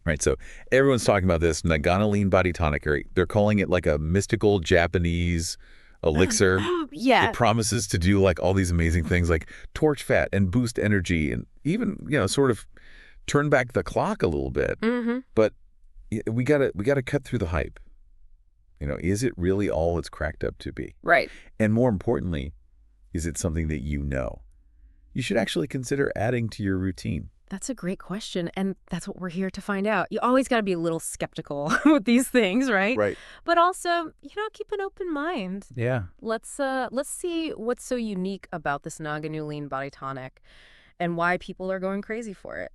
Right, so everyone's talking about this Nagano Lean Body Tonic. Right? They're calling it like a mystical Japanese elixir. It Yeah, promises to do like all these amazing things like torch fat and boost energy and even, sort of turn back the clock a little bit. hmm But we gotta cut through the hype. Is it really all it's cracked up to be? right. And more importantly, is it something that you should actually consider adding to your routine? That's a great question, and that's what we're here to find out. You always got to be a little skeptical with these things, right? Right. But also, keep an open mind. Yeah. Let's see what's so unique about this Nagano Lean Body Tonic and why people are going crazy for it.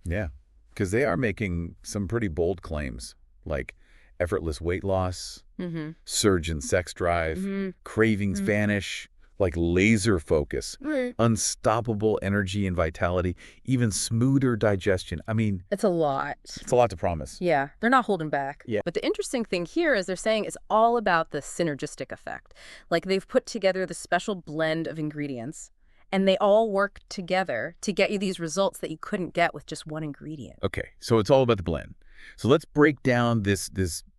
Yeah. Because they are making some pretty bold claims, like effortless weight loss, Mm-hmm. surge in sex drive, Mm-hmm. cravings vanish, like laser focus, Right. unstoppable energy and vitality, even smoother digestion. I mean, It's a lot. it's a lot to promise. Yeah, they're not holding back. Yeah. But the interesting thing here is they're saying it's all about the synergistic effect. Like they've put together the special blend of ingredients, and they all work together to get you these results that you couldn't get with just one ingredient. Okay, so it's all about the blend. So let's break down this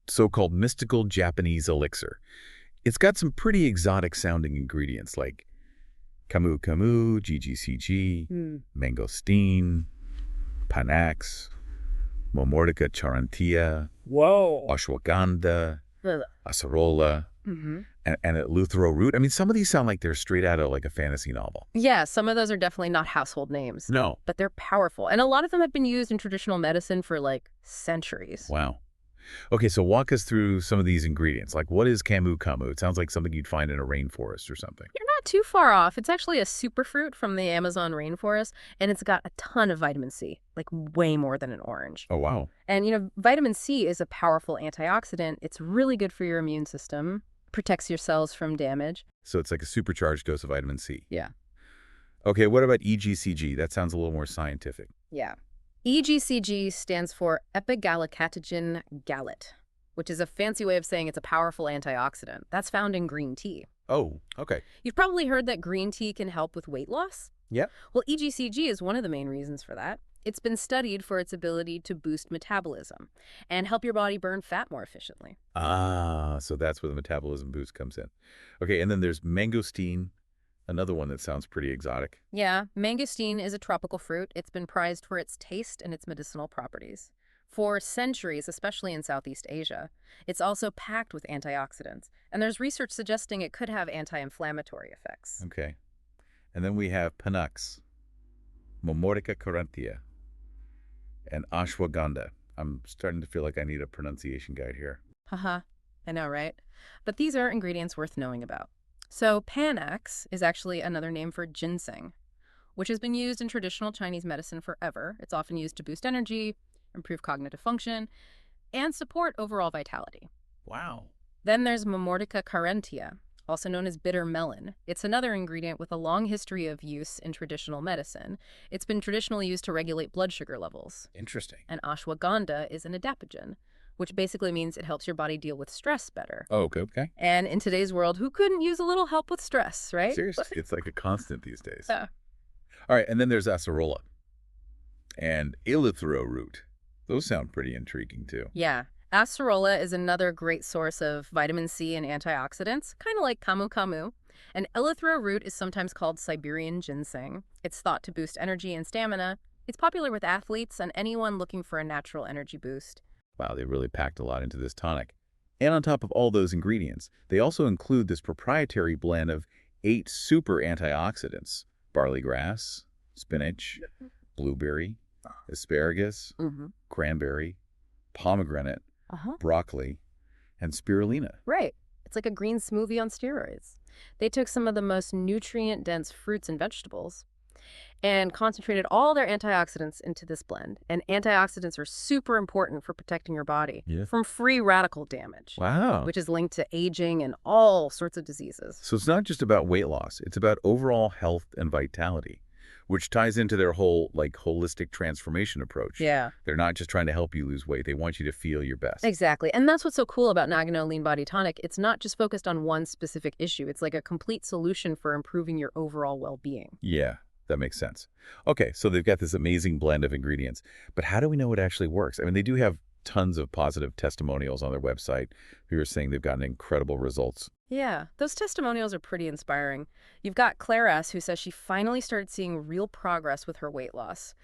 so-called mystical Japanese elixir. It's got some pretty exotic sounding ingredients like camu camu, GGCG, Hmm. mangosteen, panax, momordica charantia, Whoa. ashwagandha, Ugh. acerola, Mm-hmm. and eleuthero root. I mean, some of these sound like they're straight out of like a fantasy novel. Yeah, some of those are definitely not household names, No. but they're powerful. And a lot of them have been used in traditional medicine for like centuries. Wow. Okay, so walk us through some of these ingredients. Like, what is camu camu? It sounds like something you'd find in a rainforest or something. You're not too far off. It's actually a superfruit from the Amazon rainforest, and it's got a ton of vitamin C, like way more than an orange. Oh, wow. And, vitamin C is a powerful antioxidant. It's really good for your immune system, protects your cells from damage. So it's like a supercharged dose of vitamin C. Yeah. Okay, what about EGCG? That sounds a little more scientific. Yeah. EGCG stands for epigallocatechin gallate, which is a fancy way of saying it's a powerful antioxidant. That's found in green tea. Oh, okay. You've probably heard that green tea can help with weight loss. Yep. Well, EGCG is one of the main reasons for that. It's been studied for its ability to boost metabolism and help your body burn fat more efficiently. Ah, so that's where the metabolism boost comes in. Okay, and then there's mangosteen, another one that sounds pretty exotic. Yeah, mangosteen is a tropical fruit. It's been prized for its taste and its medicinal properties. For centuries, especially in Southeast Asia, it's also packed with antioxidants, and there's research suggesting it could have anti-inflammatory effects. Okay. And then we have panax, momordica charantia, and ashwagandha. I'm starting to feel like I need a pronunciation guide here. Haha, I know, right? But these are ingredients worth knowing about. So Panax is actually another name for ginseng, which has been used in traditional Chinese medicine forever. It's often used to boost energy, improve cognitive function, and support overall vitality. Wow. Then there's Momordica carentia, also known as bitter melon. It's another ingredient with a long history of use in traditional medicine. It's been traditionally used to regulate blood sugar levels. Interesting. And ashwagandha is an adaptogen, which basically means it helps your body deal with stress better. Oh, okay. And in today's world, who couldn't use a little help with stress, right? Seriously, it's like a constant these days. Yeah. All right, and then there's acerola and eleuthero root. Those sound pretty intriguing too. Yeah. Acerola is another great source of vitamin C and antioxidants, kind of like camu camu. And eleuthero root is sometimes called Siberian ginseng. It's thought to boost energy and stamina. It's popular with athletes and anyone looking for a natural energy boost. Wow, they really packed a lot into this tonic. And on top of all those ingredients, they also include this proprietary blend of 8 super antioxidants: barley grass, spinach, blueberry, asparagus, cranberry, pomegranate, broccoli, and spirulina. Right. It's like a green smoothie on steroids. They took some of the most nutrient-dense fruits and vegetables and concentrated all their antioxidants into this blend. And antioxidants are super important for protecting your body from free radical damage, Wow. which is linked to aging and all sorts of diseases. So it's not just about weight loss, it's about overall health and vitality, which ties into their whole holistic transformation approach. Yeah, They're not just trying to help you lose weight, they want you to feel your best. exactly. And that's what's so cool about Nagano Lean Body Tonic. It's not just focused on one specific issue. It's like a complete solution for improving your overall well-being. Yeah. That makes sense. Okay, so they've got this amazing blend of ingredients, but how do we know it actually works? I mean, they do have tons of positive testimonials on their website who are saying they've gotten incredible results. Yeah, those testimonials are pretty inspiring. You've got Claire S., who says she finally started seeing real progress with her weight loss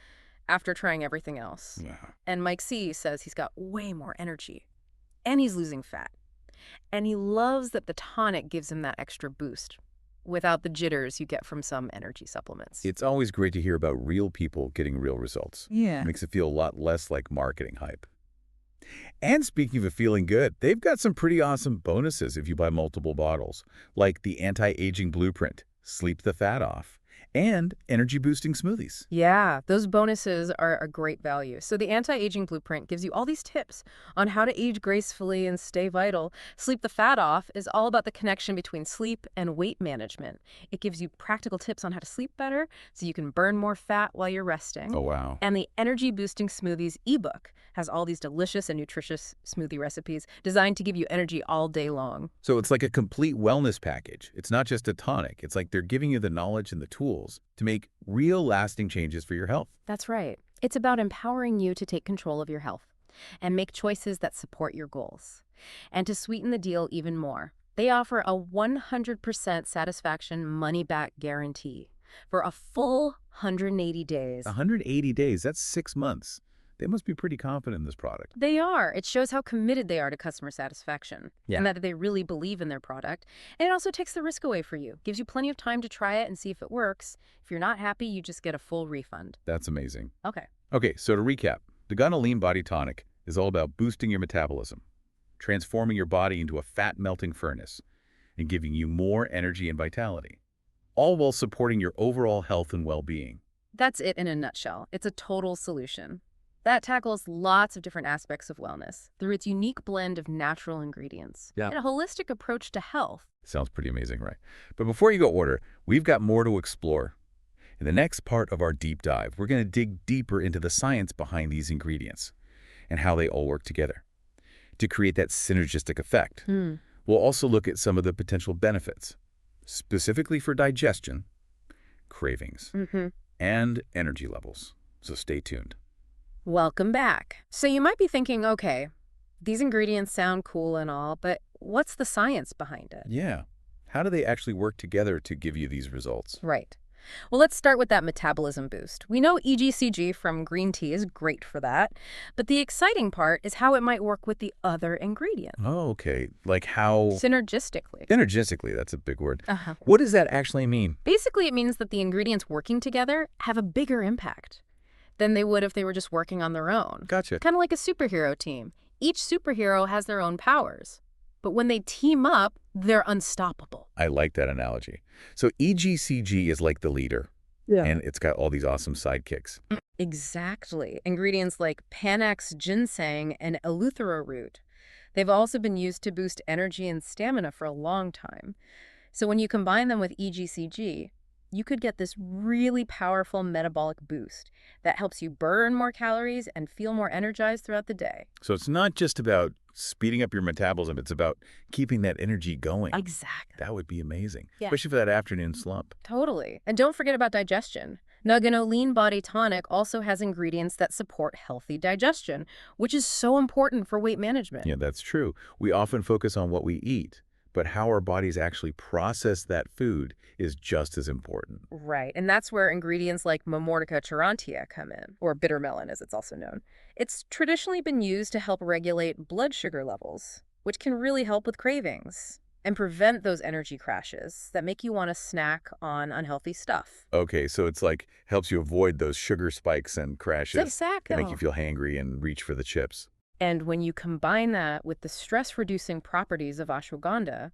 after trying everything else. Yeah. And Mike C. says he's got way more energy, and he's losing fat. And he loves that the tonic gives him that extra boost without the jitters you get from some energy supplements. It's always great to hear about real people getting real results. Yeah. Makes it feel a lot less like marketing hype. And speaking of feeling good, they've got some pretty awesome bonuses if you buy multiple bottles, like the anti-aging blueprint, sleep the fat off, and energy-boosting smoothies. Yeah, those bonuses are a great value. So the anti-aging blueprint gives you all these tips on how to age gracefully and stay vital. Sleep the Fat Off is all about the connection between sleep and weight management. It gives you practical tips on how to sleep better so you can burn more fat while you're resting. Oh, wow. And the Energy Boosting Smoothies ebook has all these delicious and nutritious smoothie recipes designed to give you energy all day long. So it's like a complete wellness package. It's not just a tonic. It's like they're giving you the knowledge and the tools to make real lasting changes for your health. That's right. It's about empowering you to take control of your health and make choices that support your goals. And to sweeten the deal even more, they offer a 100% satisfaction money-back guarantee for a full 180 days. 180 days, that's 6 months. They must be pretty confident in this product. They are. It shows how committed they are to customer satisfaction Yeah. and that they really believe in their product. And it also takes the risk away for you. Gives you plenty of time to try it and see if it works. If you're not happy, you just get a full refund. That's amazing. Okay. Okay, so to recap, the Nagano Lean Body Tonic is all about boosting your metabolism, transforming your body into a fat-melting furnace, and giving you more energy and vitality, all while supporting your overall health and well-being. That's it in a nutshell. It's a total solution that tackles lots of different aspects of wellness through its unique blend of natural ingredients Yeah. and a holistic approach to health. Sounds pretty amazing, right? But before you go order, we've got more to explore. In the next part of our deep dive, we're going to dig deeper into the science behind these ingredients and how they all work together to create that synergistic effect. We'll also look at some of the potential benefits, specifically for digestion, cravings, and energy levels. So stay tuned. Welcome back. So you might be thinking, okay, these ingredients sound cool and all, but what's the science behind it? Yeah. How do they actually work together to give you these results? Right. Well, let's start with that metabolism boost. We know EGCG from green tea is great for that, but the exciting part is how it might work with the other ingredients. Oh, okay. Like how... Synergistically. Synergistically, that's a big word. Uh-huh. What does that actually mean? Basically, it means that the ingredients working together have a bigger impact than they would if they were just working on their own. Gotcha. Kind of like a superhero team. Each superhero has their own powers, but when they team up, they're unstoppable. I like that analogy. So EGCG is like the leader, and it's got all these awesome sidekicks. Exactly. Ingredients like Panax ginseng and eleuthero root. They've also been used to boost energy and stamina for a long time. So when you combine them with EGCG, you could get this really powerful metabolic boost that helps you burn more calories and feel more energized throughout the day. So it's not just about speeding up your metabolism, it's about keeping that energy going. Exactly. That would be amazing, Yeah. especially for that afternoon slump. Totally. And don't forget about digestion. Nagano Lean Body Tonic also has ingredients that support healthy digestion, which is so important for weight management. Yeah, that's true. We often focus on what we eat, but how our bodies actually process that food is just as important. Right, and that's where ingredients like Momordica charantia come in, or bitter melon as it's also known. It's traditionally been used to help regulate blood sugar levels, which can really help with cravings and prevent those energy crashes that make you want to snack on unhealthy stuff. Okay, so it's like helps you avoid those sugar spikes and crashes Exactly. that make you feel hangry and reach for the chips. And when you combine that with the stress-reducing properties of ashwagandha,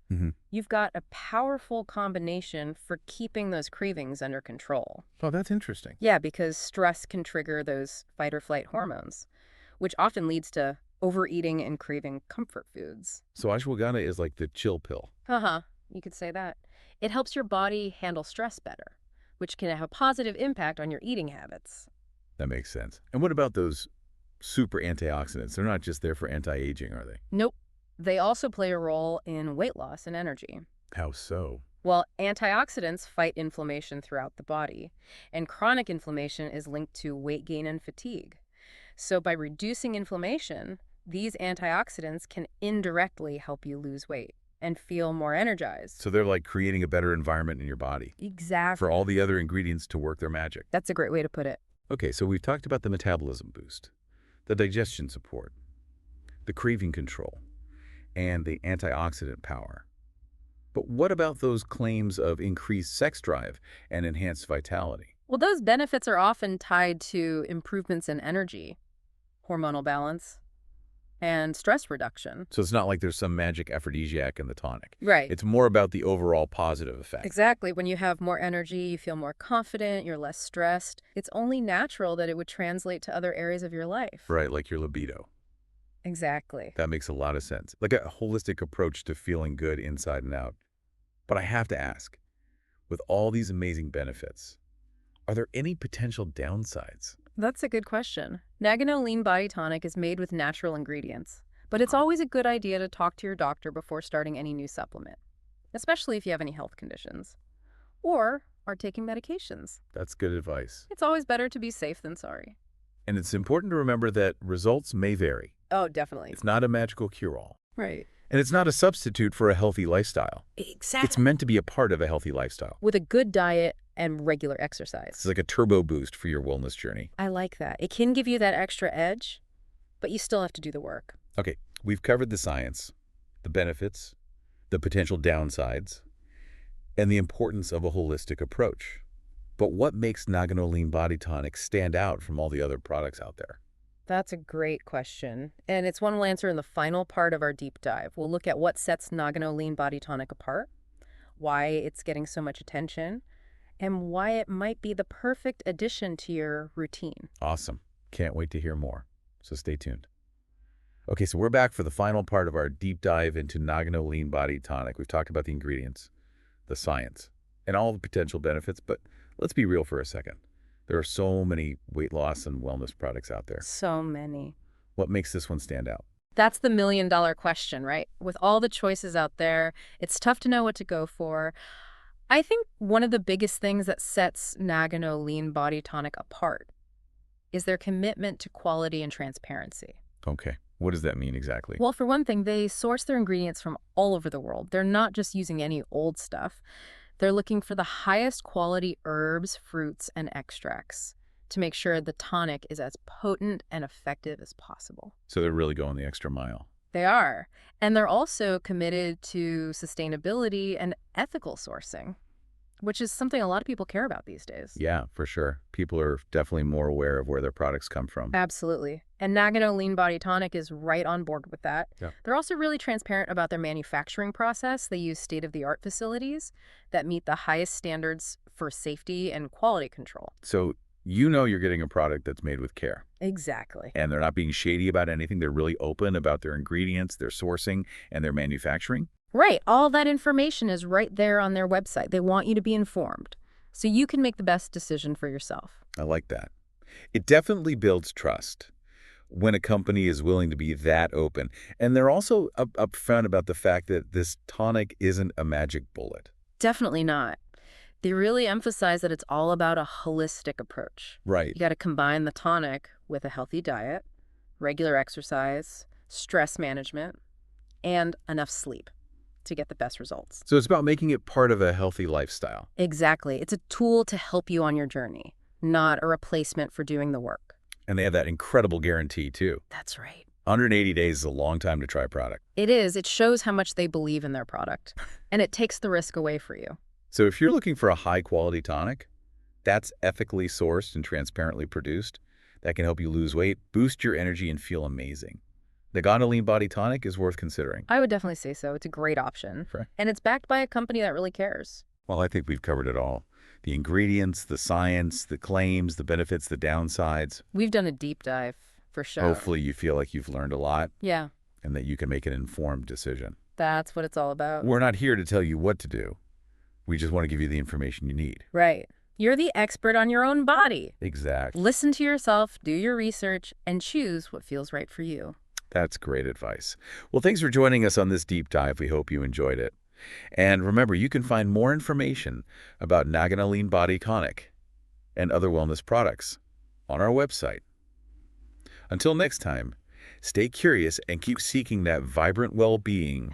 you've got a powerful combination for keeping those cravings under control. Oh, that's interesting. Yeah, because stress can trigger those fight-or-flight hormones, which often leads to overeating and craving comfort foods. So ashwagandha is like the chill pill. You could say that. It helps your body handle stress better, which can have a positive impact on your eating habits. That makes sense. And what about those super antioxidants? They're not just there for anti-aging, are they? Nope. They also play a role in weight loss and energy. How so? Well, antioxidants fight inflammation throughout the body, and chronic inflammation is linked to weight gain and fatigue. So by reducing inflammation, these antioxidants can indirectly help you lose weight and feel more energized. So they're like creating a better environment in your body for Exactly. all the other ingredients to work their magic. That's a great way to put it. Okay, so we've talked about the metabolism boost, the digestion support, the craving control, and the antioxidant power. But what about those claims of increased sex drive and enhanced vitality? Well, those benefits are often tied to improvements in energy, hormonal balance, and stress reduction. So it's not like there's some magic aphrodisiac in the tonic. Right. It's more about the overall positive effect. Exactly. When you have more energy, you feel more confident, you're less stressed. It's only natural that it would translate to other areas of your life. Right, like your libido. Exactly. That makes a lot of sense. Like a holistic approach to feeling good inside and out. But I have to ask, with all these amazing benefits, are there any potential downsides? That's a good question. Nagano Lean Body Tonic is made with natural ingredients, but it's always a good idea to talk to your doctor before starting any new supplement, especially if you have any health conditions or are taking medications. That's good advice. It's always better to be safe than sorry. And it's important to remember that results may vary. Oh, definitely. It's not a magical cure-all. Right. And it's not a substitute for a healthy lifestyle. Exactly. It's meant to be a part of a healthy lifestyle. With a good diet and regular exercise. It's like a turbo boost for your wellness journey. I like that. It can give you that extra edge, but you still have to do the work. Okay, we've covered the science, the benefits, the potential downsides, and the importance of a holistic approach. But what makes Nagano Lean Body Tonic stand out from all the other products out there? That's a great question, and it's one we'll answer in the final part of our deep dive. We'll look at what sets Nagano Lean Body Tonic apart, why it's getting so much attention, and why it might be the perfect addition to your routine. Awesome. Can't wait to hear more. So stay tuned. Okay, so we're back for the final part of our deep dive into Nagano Lean Body Tonic. We've talked about the ingredients, the science, and all the potential benefits, but let's be real for a second. There are so many weight loss and wellness products out there. So many. What makes this one stand out? That's the million-dollar question, right? With all the choices out there, it's tough to know what to go for. I think one of the biggest things that sets Nagano Lean Body Tonic apart is their commitment to quality and transparency. Okay, what does that mean exactly? Well, for one thing, they source their ingredients from all over the world. They're not just using any old stuff. They're looking for the highest quality herbs, fruits, and extracts to make sure the tonic is as potent and effective as possible. So they're really going the extra mile. They are. And they're also committed to sustainability and ethical sourcing, which is something a lot of people care about these days. Yeah, for sure. People are definitely more aware of where their products come from. Absolutely. And Nagano Lean Body Tonic is right on board with that. Yeah. They're also really transparent about their manufacturing process. They use state-of-the-art facilities that meet the highest standards for safety and quality control. So you know you're getting a product that's made with care. Exactly. And they're not being shady about anything. They're really open about their ingredients, their sourcing, and their manufacturing. Right. All that information is right there on their website. They want you to be informed so you can make the best decision for yourself. I like that. It definitely builds trust when a company is willing to be that open. And they're also upfront about the fact that this tonic isn't a magic bullet. Definitely not. They really emphasize that it's all about a holistic approach. Right. You got to combine the tonic with a healthy diet, regular exercise, stress management, and enough sleep to get the best results. So it's about making it part of a healthy lifestyle. Exactly. It's a tool to help you on your journey, not a replacement for doing the work. And they have that incredible guarantee, too. That's right. 180 days is a long time to try a product. It is. It shows how much they believe in their product, and it takes the risk away for you. So if you're looking for a high-quality tonic that's ethically sourced and transparently produced, that can help you lose weight, boost your energy, and feel amazing, the Nagano Lean Body Tonic is worth considering. I would definitely say so. It's a great option. Right. And it's backed by a company that really cares. Well, I think we've covered it all. The ingredients, the science, the claims, the benefits, the downsides. We've done a deep dive, for sure. Hopefully you feel like you've learned a lot Yeah, and that you can make an informed decision. that's what it's all about. We're not here to tell you what to do. We just want to give you the information you need. Right. You're the expert on your own body. Exactly. Listen to yourself, do your research, and choose what feels right for you. That's great advice. Well, thanks for joining us on this deep dive. We hope you enjoyed it. And remember, you can find more information about Nagano Lean Body Tonic and other wellness products on our website. Until next time, stay curious and keep seeking that vibrant well-being.